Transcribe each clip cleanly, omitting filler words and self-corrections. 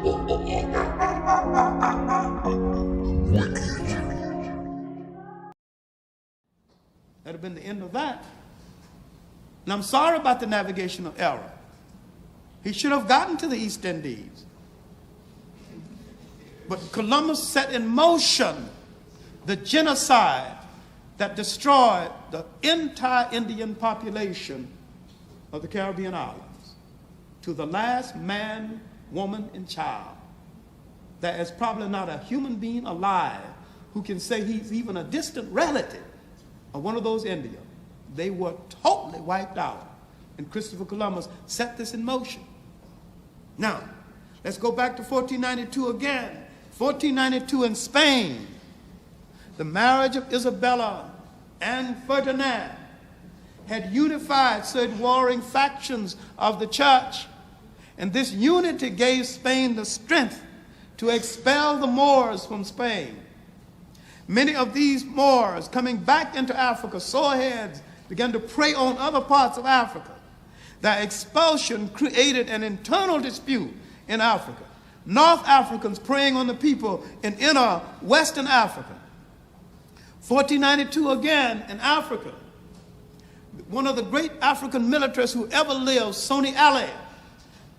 That'd have been the end of that. And I'm sorry about the navigational error. He should have gotten to the East Indies. But Columbus set in motion the genocide that destroyed the entire Indian population of the Caribbean islands, to the last man, woman, and child. There is probably not a human being alive who can say he's even a distant relative of one of those Indians. They were totally wiped out. And Christopher Columbus set this in motion. Now, let's go back to 1492 again. 1492 in Spain, the marriage of Isabella and Ferdinand had unified certain warring factions of the church. And this unity gave Spain the strength to expel the Moors from Spain. Many of these Moors coming back into Africa, soreheads, began to prey on other parts of Africa. Their expulsion created an internal dispute in Africa. North Africans preying on the people in inner Western Africa. 1492 again in Africa. One of the great African militarists who ever lived, Sonny Ali,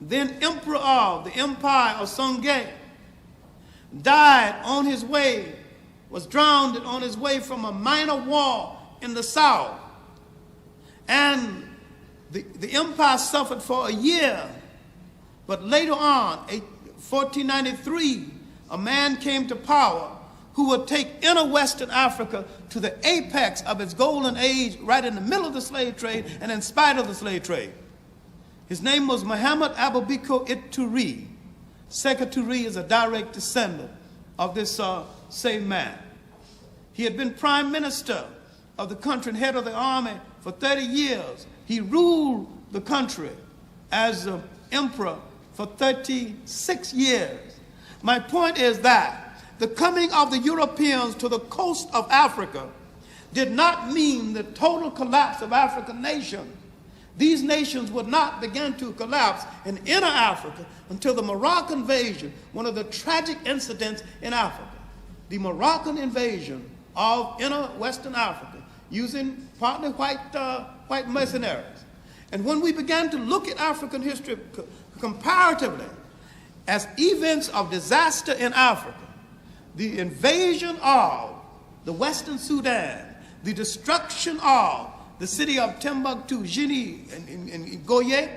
then emperor of the empire of Songhai, died on his way, was drowned on his way from a minor war in the south. And the empire suffered for a year. But later on, 1493, a man came to power who would take inner Western Africa to the apex of its golden age, right in the middle of the slave trade and in spite of the slave trade. His name was Muhammad Abubakar Ituri. Sekou Touré is a direct descendant of this same man. He had been prime minister of the country and head of the army for 30 years. He ruled the country as emperor for 36 years. My point is that the coming of the Europeans to the coast of Africa did not mean the total collapse of African nations. These nations would not begin to collapse in inner Africa until the Moroccan invasion, one of the tragic incidents in Africa. The Moroccan invasion of inner Western Africa using partly white mercenaries. And when we began to look at African history comparatively as events of disaster in Africa, the invasion of the Western Sudan, the destruction of the city of Timbuktu, Guinea, and Goye,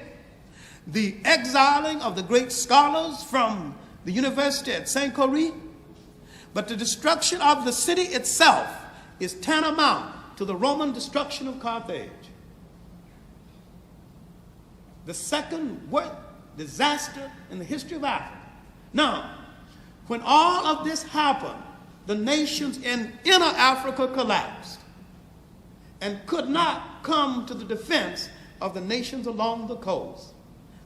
the exiling of the great scholars from the university at Saint-Coré, but the destruction of the city itself is tantamount to the Roman destruction of Carthage. The second worst disaster in the history of Africa. Now, when all of this happened, the nations in inner Africa collapsed and could not come to the defense of the nations along the coast.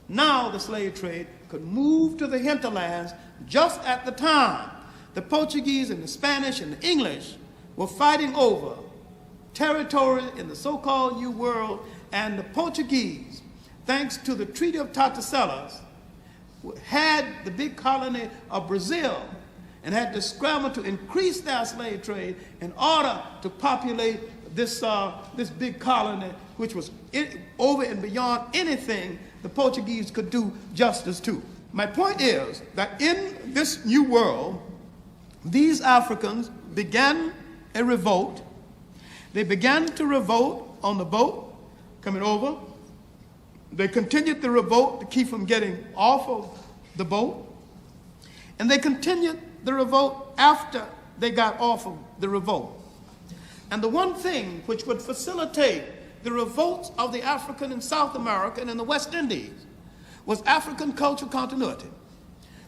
Now the slave trade could move to the hinterlands just at the time the Portuguese and the Spanish and the English were fighting over territory in the so-called New World, and the Portuguese, thanks to the Treaty of Tordesillas, had the big colony of Brazil and had to scramble to increase their slave trade in order to populate this big colony, which was over and beyond anything the Portuguese could do justice to. My point is that in this new world, these Africans began a revolt. They began to revolt on the boat coming over. They continued the revolt to keep from getting off of the boat. And they continued the revolt after they got off of the revolt. And the one thing which would facilitate the revolts of the African in South America and in the West Indies was African cultural continuity.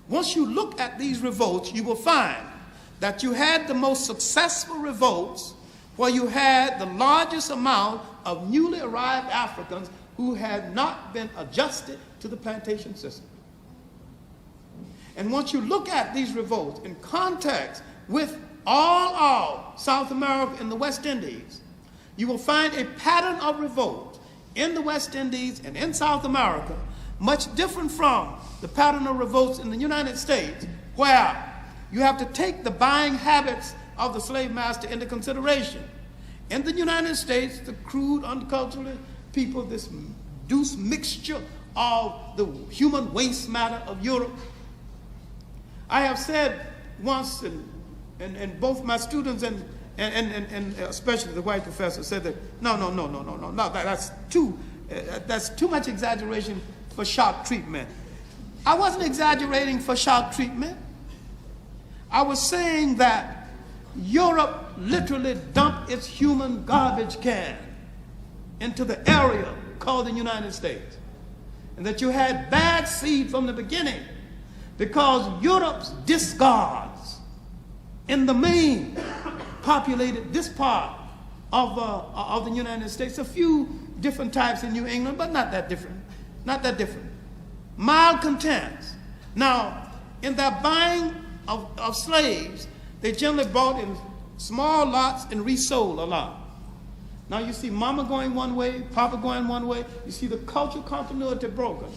Once you look at these revolts, you will find that you had the most successful revolts where you had the largest amount of newly arrived Africans who had not been adjusted to the plantation system. And once you look at these revolts in context with all of South America and the West Indies, you will find a pattern of revolt in the West Indies and in South America much different from the pattern of revolts in the United States, where you have to take the buying habits of the slave master into consideration. In the United States, the crude, uncultured people, this douce mixture of the human waste matter of Europe. I have said once, and both my students and especially the white professor said that, no, that's too much exaggeration for shock treatment. I wasn't exaggerating for shock treatment. I was saying that Europe literally dumped its human garbage can into the area called the United States. And that you had bad seed from the beginning because Europe's discards in the main populated this part of the United States. A few different types in New England, but not that different. Not that different. Malcontents. Now, in their buying of slaves, they generally bought in small lots and resold a lot. Now you see mama going one way, papa going one way. You see the cultural continuity broken.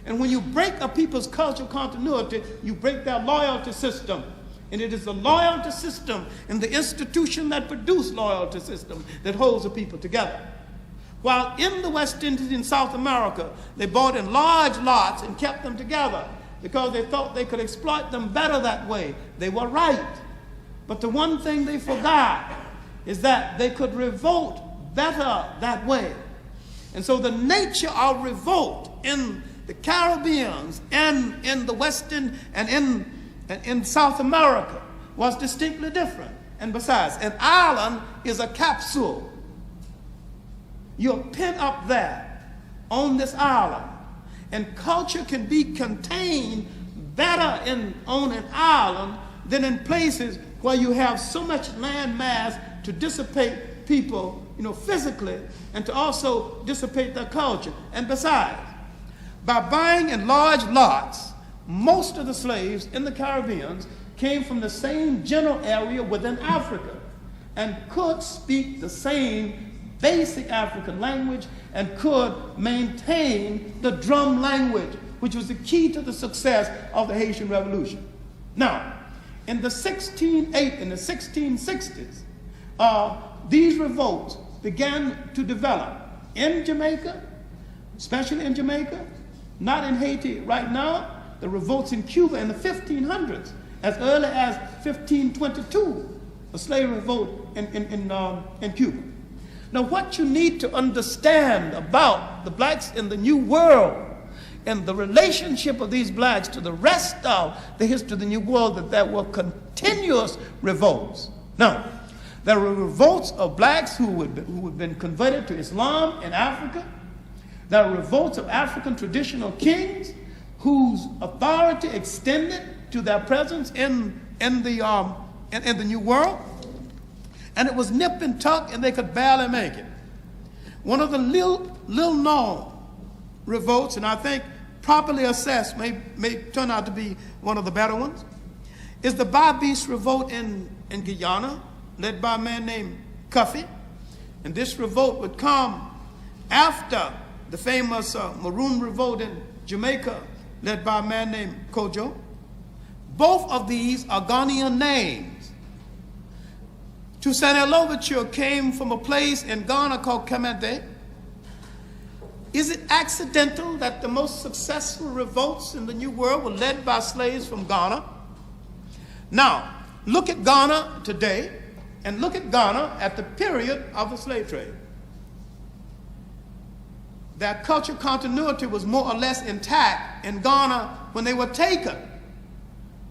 And when you break a people's cultural continuity, you break their loyalty system. And it is the loyalty system and the institution that produced loyalty system that holds the people together. While in the West Indies in South America, they bought in large lots and kept them together because they thought they could exploit them better that way. They were right. But the one thing they forgot is that they could revolt better that way. And so the nature of revolt in the Caribbeans and in the Western and in South America was distinctly different. And besides, an island is a capsule. You're pent up there on this island. And culture can be contained better on an island than in places where you have so much land mass to dissipate people, physically, and to also dissipate their culture. And besides, by buying in large lots, most of the slaves in the Caribbean came from the same general area within Africa and could speak the same basic African language and could maintain the drum language, which was the key to the success of the Haitian Revolution. Now, in the 1660s, these revolts began to develop in Jamaica, especially in Jamaica, not in Haiti right now. The revolts in Cuba in the 1500s, as early as 1522, a slave revolt in Cuba. Now, what you need to understand about the blacks in the New World and the relationship of these blacks to the rest of the history of the New World, that there were continuous revolts. Now, there were revolts of blacks who had been converted to Islam in Africa. There were revolts of African traditional kings whose authority extended to their presence in the New World. And it was nip and tuck, and they could barely make it. One of the little known revolts, and I think properly assessed may turn out to be one of the better ones, is the Babis revolt in Guyana, led by a man named Cuffy. And this revolt would come after the famous Maroon revolt in Jamaica, led by a man named Kojo. Both of these are Ghanaian names. Toussaint Louverture came from a place in Ghana called Kemede. Is it accidental that the most successful revolts in the New World were led by slaves from Ghana? Now, look at Ghana today, and look at Ghana at the period of the slave trade. That cultural continuity was more or less intact in Ghana when they were taken.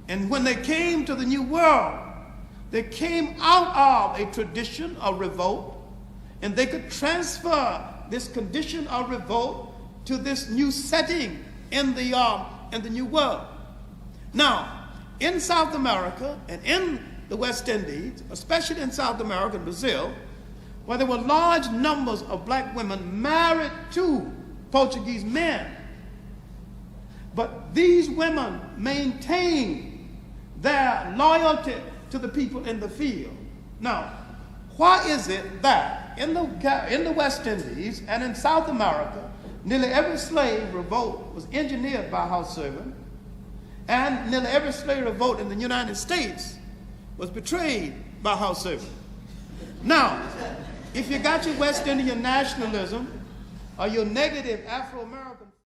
And when they came to the New World, they came out of a tradition of revolt, and they could transfer this condition of revolt to this new setting in the New World. Now, in South America and in the West Indies, especially in South America and Brazil, where there were large numbers of black women married to Portuguese men. But these women maintained their loyalty to the people in the field. Now, why is it that in the West Indies and in South America, Nearly every slave revolt was engineered by house servant, and nearly every slave revolt in the United States was betrayed by house servant. Now, if you got your West Indian nationalism or your negative Afro-American